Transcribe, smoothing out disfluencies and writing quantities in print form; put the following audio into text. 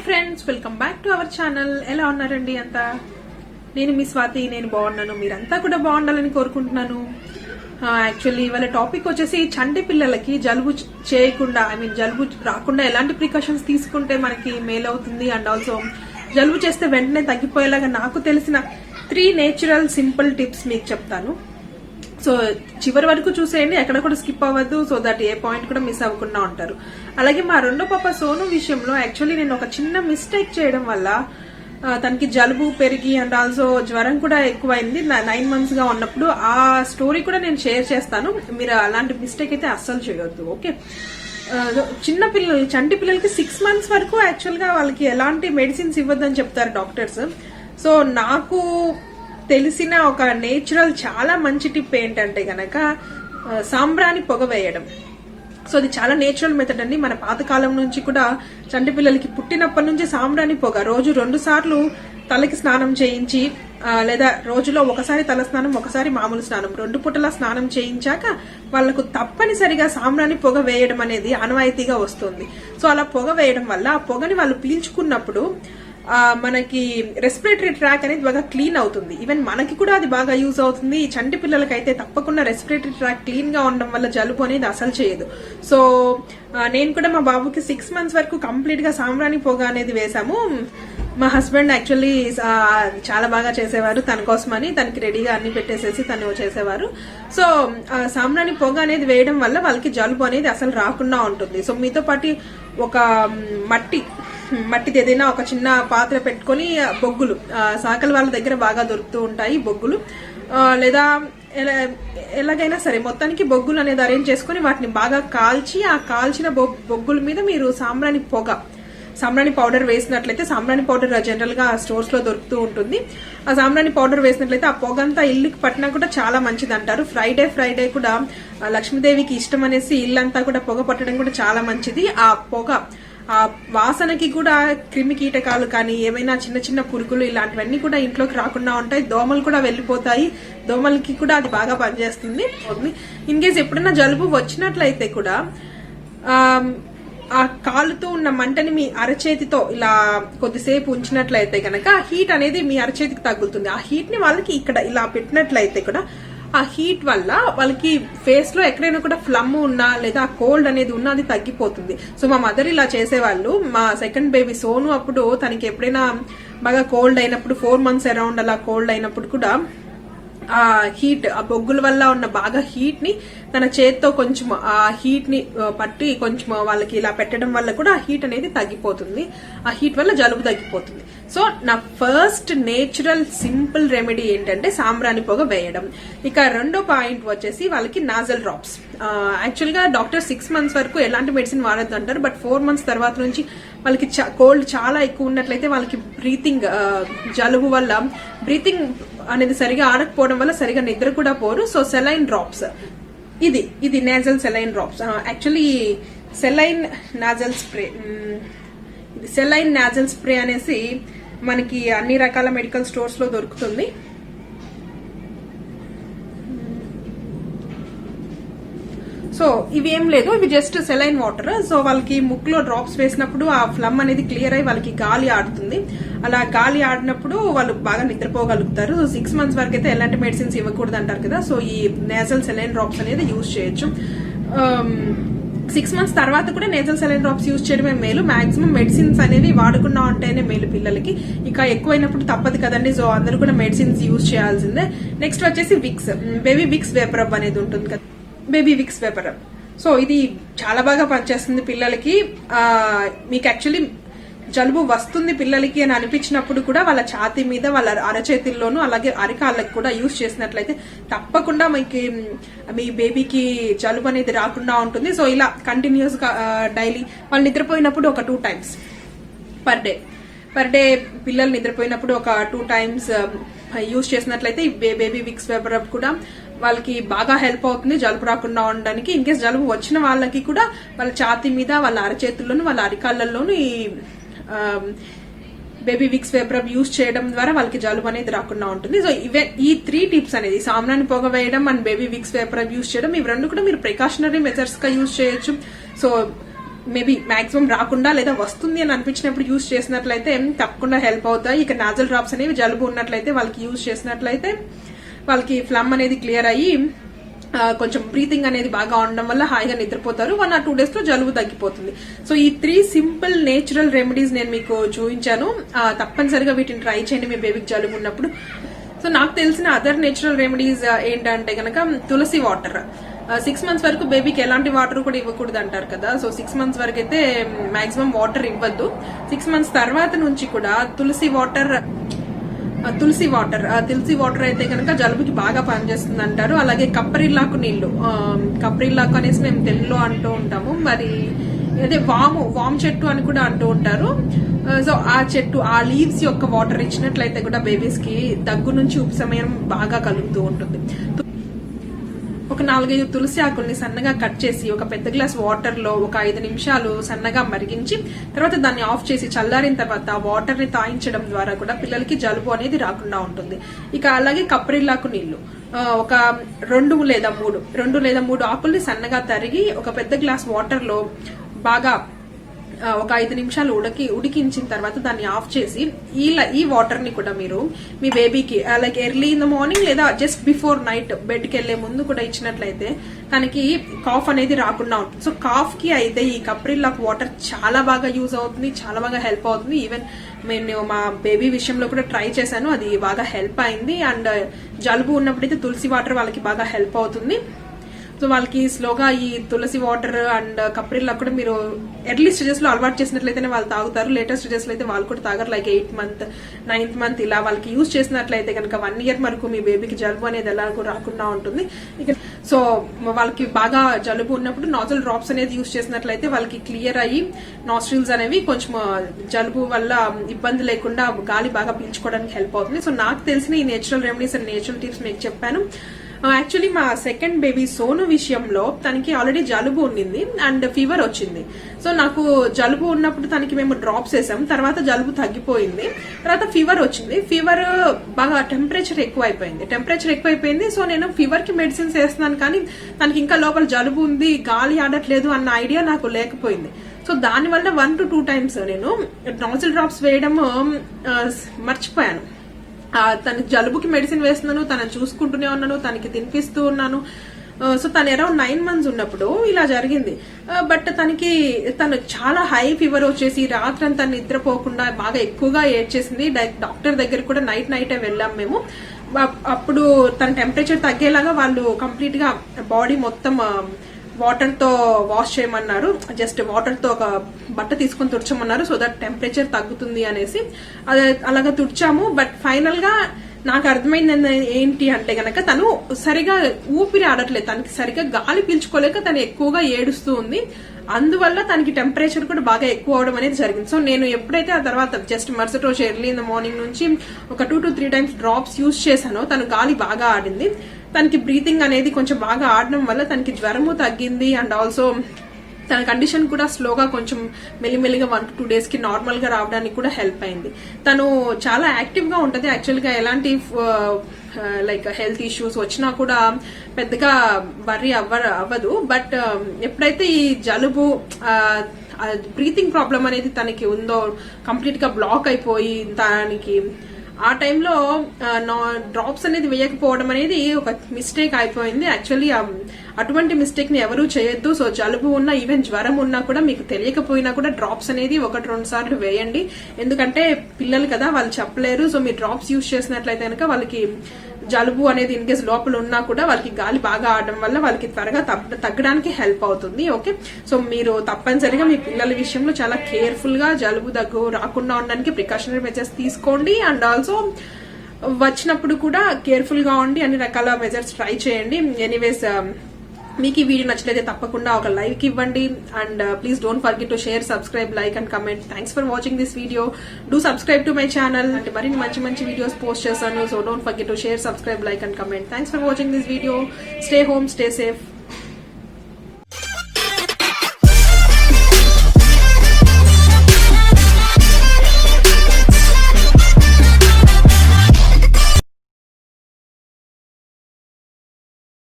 Friends, welcome back to our channel. ఎలా ఉన్నారండి అంతా? నేను మీ స్వాతి, నేను బాగున్నాను. మీరంతా కూడా బాగుండాలని కోరుకుంటున్నాను. యాక్చువల్లీ ఇవాళ టాపిక్ వచ్చేసి చంటి పిల్లలకి జలుబు చేయకుండా, జలుబు రాకుండా ఎలాంటి ప్రికాషన్స్ తీసుకుంటే మనకి మేలు అవుతుంది, అండ్ ఆల్సో జలుబు చేస్తే వెంటనే తగ్గిపోయేలాగా నాకు తెలిసిన 3 నేచురల్ సింపుల్ టిప్స్ మీకు చెప్తాను. సో చివరి వరకు చూసేయండి, ఎక్కడ కూడా స్కిప్ అవ్వద్దు, సో దట్ ఏ పాయింట్ కూడా మిస్ అవ్వకుండా ఉంటారు. అలాగే మా రెండో పాప సోను విషయంలో యాక్చువల్లీ నేను ఒక చిన్న మిస్టేక్ చేయడం వల్ల తనకి జలుబు పెరిగి అండ్ ఆల్సో జ్వరం కూడా ఎక్కువైంది 9 months గా ఉన్నప్పుడు. ఆ స్టోరీ కూడా నేను షేర్ చేస్తాను. మీరు అలాంటి మిస్టేక్ అయితే అస్సలు చేయొద్దు, ఓకే? చిన్న పిల్లలు, చంటి పిల్లలకి 6 months వరకు యాక్చువల్ గా వాళ్ళకి ఎలాంటి మెడిసిన్స్ ఇవ్వద్దని చెప్తారు డాక్టర్స్. సో నాకు తెలిసిన ఒక నేచురల్ చాలా మంచి టిప్ ఏంటంటే గనక సాంబ్రాణి పొగ వేయడం. సో అది చాలా నేచురల్ మెథడ్ అండి. మన పాతకాలం నుంచి కూడా చంటి పిల్లలకి పుట్టినప్పటి నుంచి సాంబ్రాణి పొగ రోజు 2 సార్లు తలకి స్నానం చేయించి, లేదా రోజులో ఒకసారి తల స్నానం, ఒకసారి మామూలు స్నానం, 2 పూటల స్నానం చేయించాక వాళ్లకు తప్పనిసరిగా సాంబ్రాణి పొగ వేయడం అనేది ఆనవాయితీగా వస్తుంది. సో అలా పొగ వేయడం వల్ల ఆ పొగని వాళ్ళు పీల్చుకున్నప్పుడు మనకి రెస్పిరేటరీ ట్రాక్ అనేది బాగా క్లీన్ అవుతుంది. ఈవెన్ మనకి కూడా అది బాగా యూజ్ అవుతుంది. ఈ చంటి పిల్లలకైతే తప్పకుండా రెస్పిరేటరీ ట్రాక్ క్లీన్ గా ఉండడం వల్ల జలుబు అనేది అసలు చేయదు. సో నేను కూడా మా బాబుకి 6 months వరకు కంప్లీట్ గా సాంబ్రాణి పొగ అనేది వేసాము. మా హస్బెండ్ యాక్చువల్లీ చాలా బాగా చేసేవారు. తన కోసమని తనకి రెడీగా అన్ని పెట్టేసేసి తను చేసేవారు. సో సాంబ్రాణి పొగ అనేది వేయడం వల్ల వాళ్ళకి జలుబు అనేది అసలు రాకుండా ఉంటుంది. సో మీతో పాటు ఒక మట్టిది ఏదైనా ఒక చిన్న పాత్ర పెట్టుకుని, బొగ్గులు సాకల వాళ్ళ దగ్గర బాగా దొరుకుతూ ఉంటాయి బొగ్గులు, లేదా ఎలాగైనా సరే మొత్తానికి బొగ్గులు అనేది అరేంజ్ చేసుకుని వాటిని బాగా కాల్చి, ఆ కాల్చిన బొగ్గుల మీద మీరు సాంబ్రాణి పౌడర్ వేసినట్లయితే, సాంబ్రాణి పౌడర్ జనరల్ గా స్టోర్స్ లో దొరుకుతూ ఉంటుంది. ఆ సాంబ్రాణి పౌడర్ వేసినట్లయితే ఆ పొగ అంతా ఇల్లుకి పట్టినా కూడా చాలా మంచిది అంటారు. ఫ్రైడే కూడా లక్ష్మీదేవికి ఇష్టం అనేసి ఇల్లంతా కూడా పొగ పట్టడం కూడా చాలా మంచిది. ఆ పొగ, ఆ వాసనకి కూడా క్రిమి కీటకాలు కానీ ఏమైనా చిన్న చిన్న పురుగులు ఇలాంటివన్నీ కూడా ఇంట్లోకి రాకుండా ఉంటాయి. దోమలు కూడా వెళ్లిపోతాయి. దోమలకి కూడా అది బాగా పనిచేస్తుంది. ఇన్ కేస్ ఎప్పుడైనా జలుబు వచ్చినట్లయితే కూడా ఆ కాలుతూ ఉన్న మంటని మీ అరచేతితో ఇలా కొద్దిసేపు ఉంచినట్లయితే కనుక హీట్ అనేది మీ అరచేతికి తగులుతుంది. ఆ హీట్ ని వాళ్ళకి ఇక్కడ ఇలా పెట్టినట్లయితే కూడా ఆ హీట్ వల్ల వాళ్ళకి ఫేస్ లో ఎక్కడైనా కూడా ఫ్లమ్ ఉన్నా లేదా కోల్డ్ అనేది ఉన్నా అది తగ్గిపోతుంది. సో మా మదర్ ఇలా చేసేవాళ్ళు. మా సెకండ్ బేబీ సోను అప్పుడు తనకి ఎప్పుడైనా బాగా కోల్డ్ అయినప్పుడు, 4 months అరౌండ్ అలా కోల్డ్ అయినప్పుడు కూడా ఆ హీట్, ఆ బొగ్గుల వల్ల ఉన్న బాగా హీట్ ని తన చేత్తో కొంచెం ఆ హీట్ ని పట్టి కొంచెం వాళ్ళకి ఇలా పెట్టడం వల్ల కూడా ఆ హీట్ అనేది తగ్గిపోతుంది. ఆ హీట్ వల్ల జలుబు తగ్గిపోతుంది. సో నా ఫస్ట్ నేచురల్ సింపుల్ రెమెడీ ఏంటంటే సాంబ్రాణి పొగ వేయడం. ఇక రెండో పాయింట్ వచ్చేసి వాళ్ళకి నాజల్ డ్రాప్స్. యాక్చువల్ గా డాక్టర్ 6 months వరకు ఎలాంటి మెడిసిన్ వాడద్దు అంటారు. బట్ 4 months తర్వాత నుంచి వాళ్ళకి కోల్డ్ చాలా ఎక్కువ ఉన్నట్లయితే వాళ్ళకి బ్రీతింగ్, జలుబు వల్ల బ్రీతింగ్ అనేది సరిగా ఆడకపోవడం వల్ల సరిగా నిద్ర కూడా పోరు. సో సెలైన్ డ్రాప్స్, ఇది nasal saline drops. Actually saline nozzle spray, ఇది సెలైన్ నాజల్ స్ప్రే అనేసి మనకి అన్ని రకాల మెడికల్ స్టోర్స్ లో దొరుకుతుంది. సో ఇవి ఏం లేదు, ఇవి జస్ట్ సెలైన్ వాటర్. సో వాళ్ళకి ముక్కులో డ్రాప్స్ వేసినప్పుడు ఆ ఫ్లమ్ అనేది క్లియర్ అయ్యి వాళ్ళకి గాలి ఆడుతుంది. అలా గాలి ఆడినప్పుడు వాళ్ళు బాగా నిద్రపోగలుగుతారు. 6 months వరకు అయితే ఎలాంటి మెడిసిన్స్ ఇవ్వకూడదు అంటారు కదా. సో ఈ నేజల్ సెలైన్ డ్రాప్స్ అనేది యూజ్ చేయొచ్చు. 6 months తర్వాత కూడా నేజల్ సెలైన్ డ్రాప్స్ యూజ్ చేయడమే మేలు. మాక్సిమం మెడిసిన్స్ అనేవి వాడకుండా ఉంటేనే మేలు పిల్లలకి. ఇక ఎక్కువైనప్పుడు తప్పదు కదండి. సో అందరూ కూడా మెడిసిన్స్ యూజ్ చేయాల్సిందే. నెక్స్ట్ వచ్చేసి Vicks, baby Vicks vapour up అనేది ఉంటుంది కదా, baby Vicks vapour up. So ఇది చాలా బాగా పనిచేస్తుంది పిల్లలకి. మీకు యాక్చువల్లీ జలుబు వస్తుంది పిల్లలకి అని అనిపించినప్పుడు కూడా వాళ్ళ ఛాతీ మీద, వాళ్ళ అరచేతుల్లోనూ అలాగే అరికాళ్ళకి కూడా యూజ్ చేసినట్లయితే తప్పకుండా మీకు మీ బేబీకి జలుబు అనేది రాకుండా ఉంటుంది. సో ఇలా కంటిన్యూస్ గా డైలీ వాళ్ళు నిద్రపోయినప్పుడు ఒక 2 times పర్ డే పిల్లలు నిద్రపోయినప్పుడు ఒక 2 times యూజ్ చేసినట్లయితే బేబీ విక్స్ వేపర్ అప్ కూడా వాళ్ళకి బాగా హెల్ప్ అవుతుంది జలుబు రాకుండా ఉండడానికి. ఇన్ కేస్ జలుబు వచ్చిన వాళ్ళకి కూడా వాళ్ళ ఛాతీ మీద, వాళ్ళ అరచేతుల్లోనూ, వాళ్ళ అరికాళ్ళల్లోనూ ఈ baby Vicks vapour up use చేయడం ద్వారా వాళ్ళకి జలుబు అనేది రాకుండా ఉంటుంది. సో ఈ 3 టిప్స్ అనేది సాంబ్రాణి పొగ వేయడం and baby Vicks vapour up use చేయడం, ఇవి రెండు కూడా మీరు ప్రికాషనరీ మెథడ్స్ గా యూజ్ చేయొచ్చు. సో మేబీ మాక్సిమం రాకుండా లేదా వస్తుంది అని అనిపించినప్పుడు యూజ్ చేసినట్లయితే తప్పకుండా హెల్ప్ అవుతాయి. ఇక నాజల్ డ్రాప్స్ అనేవి జలుబు ఉన్నట్లయితే వాళ్ళకి యూజ్ చేసినట్లయితే వాళ్ళకి ఫ్లమ్ అనేది క్లియర్ అయ్యి కొంచెం బ్రీతింగ్ అనేది బాగా ఉండడం వల్ల హాయిగా నిద్రపోతారు. 1 or 2 days లో జలుబు తగ్గిపోతుంది. సో ఈ 3 సింపుల్ నేచురల్ రెమెడీస్ నేను మీకు చూపించాను. తప్పనిసరిగా వీటిని ట్రై చేయండి మీ బేబీకి జలుబు ఉన్నప్పుడు. సో నాకు తెలిసిన అదర్ నేచురల్ రెమెడీస్ ఏంటంటే గనక తులసి వాటర్. 6 months వరకు బేబీకి ఎలాంటి వాటర్ కూడా ఇవ్వకూడదు అంటారు కదా. సో 6 months వరకు అయితే మాక్సిమం వాటర్ ఇవ్వద్దు. 6 months తర్వాత నుంచి కూడా తులసి వాటర్ అయితే కనుక జలుబుకి బాగా పనిచేస్తుంది అంటారు. అలాగే కప్పరిల్లాకు నీళ్లు, కప్పరిల్లాకు అనేసి మేము తెలుగులో అంటూ ఉంటాము, మరి అదే వాము చెట్టు అని కూడా అంటూ ఉంటారు. సో ఆ చెట్టు ఆ లీవ్స్ యొక్క వాటర్ ఇచ్చినట్లయితే కూడా బేబీస్ కి దగ్గు నుంచి ఉపశమనం బాగా కలుగుతూ ఉంటుంది. ఒక 4-5 తులసి ఆకుల్ని సన్నగా కట్ చేసి ఒక పెద్ద గ్లాస్ వాటర్ లో ఒక 5 నిమిషాలు సన్నగా మరిగించి తర్వాత దాన్ని ఆఫ్ చేసి చల్లారిన తర్వాత వాటర్ ని తాయించడం ద్వారా కూడా పిల్లలకి జలుబు అనేది రాకుండా ఉంటుంది. ఇక అలాగే కప్పరిల్లాకు నీళ్లు ఒక 2 లేదా 3 ఆకుల్ని సన్నగా తరిగి ఒక పెద్ద గ్లాస్ వాటర్ లో బాగా ఒక 5 నిమిషాలు ఉడికించిన తర్వాత దాన్ని ఆఫ్ చేసి ఈ వాటర్ ని కూడా మీరు మీ బేబీకి like early in the morning లేదా జస్ట్ బిఫోర్ నైట్ బెడ్ కి వెళ్లే ముందు కూడా ఇచ్చినట్లయితే తనకి కాఫ్ అనేది రాకుండా ఉంటుంది. సో కాఫ్ కి అయితే ఈ కప్రిల్లాకు వాటర్ చాలా బాగా యూజ్ అవుతుంది, చాలా బాగా హెల్ప్ అవుతుంది. ఈవెన్ నేను మా బేబీ విషయంలో కూడా ట్రై చేశాను, అది బాగా హెల్ప్ అయింది. అండ్ జలుబు ఉన్నప్పుడైతే తులసి వాటర్ వాళ్ళకి బాగా హెల్ప్ అవుతుంది. సో వాళ్ళకి స్లోగా ఈ తులసి వాటర్ అండ్ కప్రిల్లా కూడా మీరు ఎర్లీ స్టేజెస్ లో అలవాటు చేసినట్లయితేనే వాళ్ళు తాగుతారు. లేటెస్ట్ స్టేజెస్ లో అయితే వాళ్ళు కూడా తాగరు. Like 8th month 9th month ఇలా వాళ్ళకి యూజ్ చేసినట్లయితే కనుక 1 year వరకు మీ బేబీకి జలుబు అనేది ఎలాగో రాకుండా ఉంటుంది. ఇక సో వాళ్ళకి బాగా జలుబు ఉన్నప్పుడు నాజల్ డ్రాప్స్ అనేది యూజ్ చేసినట్లయితే వాళ్ళకి క్లియర్ అయ్యి నాస్ట్రిల్స్ అనేవి కొంచెం జలుబు వల్ల ఇబ్బంది లేకుండా గాలి బాగా పీల్చుకోవడానికి హెల్ప్ అవుతుంది. సో నాకు తెలిసిన ఈ natural remedies and natural tips మీకు చెప్పాను. యాక్చువల్లీ మా సెకండ్ బేబీ సోను విషయంలో తనకి ఆల్రెడీ జలుబు ఉండింది అండ్ ఫీవర్ వచ్చింది. సో నాకు జలుబు ఉన్నప్పుడు తనకి మేము డ్రాప్స్ వేసాం, తర్వాత జలుబు తగ్గిపోయింది, తర్వాత ఫీవర్ వచ్చింది. ఫీవర్ బాగా టెంపరేచర్ ఎక్కువైపోయింది. సో నేను ఫీవర్ కి మెడిసిన్స్ వేస్తున్నాను, కానీ తనకి ఇంకా లోపల జలుబు ఉంది, గాలి ఆడట్లేదు అన్న ఐడియా నాకు లేకపోయింది. సో దానివల్ల 1 to 2 times నేను నాజిల్ డ్రాప్స్ వేయడం మర్చిపోయాను. తనకి జలుబుకి మెడిసిన్ వేస్తున్నాను, తనని చూసుకుంటూనే ఉన్నాను, తనకి తినిపిస్తూ ఉన్నాను. సో తను అరౌండ్ 9 months ఉన్నప్పుడు ఇలా జరిగింది. బట్ తను చాలా హై ఫీవర్ వచ్చేసి రాత్రంతా నిద్రపోకుండా బాగా ఎక్కువగా ఏడ్చేసింది. డాక్టర్ దగ్గర కూడా నైటే వెళ్ళాం మేము. అప్పుడు తన టెంపరేచర్ తగ్గేలాగా వాళ్ళు కంప్లీట్ గా బాడీ మొత్తం వాటర్ తో వాష్ చేయమన్నారు. జస్ట్ వాటర్ తో ఒక బట్ట తీసుకొని తుడచమన్నారు, సో దట్ టెంపరేచర్ తగ్గుతుంది అనేసి అలాగా తుడిచాము. బట్ ఫైనల్ గా నాకు అర్థమైంది ఏంటి అంటే గనక తను సరిగా ఊపిరి ఆడట్లేదు, తనకి సరిగా గాలి పీల్చుకోలేక తను ఎక్కువగా ఏడుస్తూ ఉంది. అందువల్ల తనకి టెంపరేచర్ కూడా బాగా ఎక్కువ అవడం అనేది జరిగింది. సో నేను ఎప్పుడైతే ఆ తర్వాత జస్ట్ మరుసటి రోజు ఎర్లీ ఇన్ ద మార్నింగ్ నుంచి ఒక 2 to 3 times డ్రాప్స్ యూజ్ చేశానో తను గాలి బాగా ఆడింది. తనకి బ్రీతింగ్ అనేది కొంచెం బాగా ఆడడం వల్ల తనకి జ్వరము తగ్గింది. అండ్ ఆల్సో తన కండిషన్ కూడా స్లోగా కొంచెం మెల్లిమెల్లిగా 1 to 2 days కి నార్మల్ గా రావడానికి కూడా హెల్ప్ అయింది. తను చాలా యాక్టివ్ గా ఉంటది. యాక్చువల్ గా ఎలాంటి లైక్ హెల్త్ ఇష్యూస్ వచ్చినా కూడా పెద్దగా వర్రీ అవ్వదు. బట్ ఎప్పుడైతే ఈ జలుబు బ్రీతింగ్ ప్రాబ్లం అనేది తనకి ఉందో కంప్లీట్ గా బ్లాక్ అయిపోయి తనకి ఆ టైంలో డ్రాప్స్ అనేది వేయకపోవడం అనేది ఒక మిస్టేక్ అయిపోయింది. యాక్చువల్లీ అటువంటి మిస్టేక్ ని ఎవరూ చేయొద్దు. సో జలుబు ఉన్నా ఈవెన్ జ్వరం ఉన్నా కూడా మీకు తెలియకపోయినా కూడా డ్రాప్స్ అనేది 1-2 సార్లు వేయండి. ఎందుకంటే పిల్లలు కదా, వాళ్ళు చెప్పలేరు. సో మీరు డ్రాప్స్ యూజ్ చేసినట్లయితే కనుక వాళ్ళకి జలుబు అనేది ఇన్ కేస్ లోపల ఉన్నా కూడా వాళ్ళకి గాలి బాగా ఆడడం వల్ల వాళ్ళకి త్వరగా తగ్గడానికి హెల్ప్ అవుతుంది. ఓకే, సో మీరు తప్పనిసరిగా మీ పిల్లల విషయంలో చాలా కేర్ఫుల్ గా జలుబు దగ్గు రాకుండా ఉండడానికి ప్రికాషనరీ మెజర్స్ తీసుకోండి. అండ్ ఆల్సో వచ్చినప్పుడు కూడా కేర్ఫుల్ గా ఉండి అన్ని రకాల మెజర్స్ ట్రై చేయండి. ఎనీవేస్ మీకు ఈ వీడియో నచ్చినట్లయితే తప్పకుండా ఒక లైక్ ఇవ్వండి. And please don't forget to share, subscribe, like and comment. Thanks for watching this video. Do subscribe to my channel. అంటే మరిన్ని మంచి వీడియోస్ పోస్ట్ చేస్తాను. So don't forget to share, subscribe, like and comment. Thanks for watching this video. Stay home, stay safe.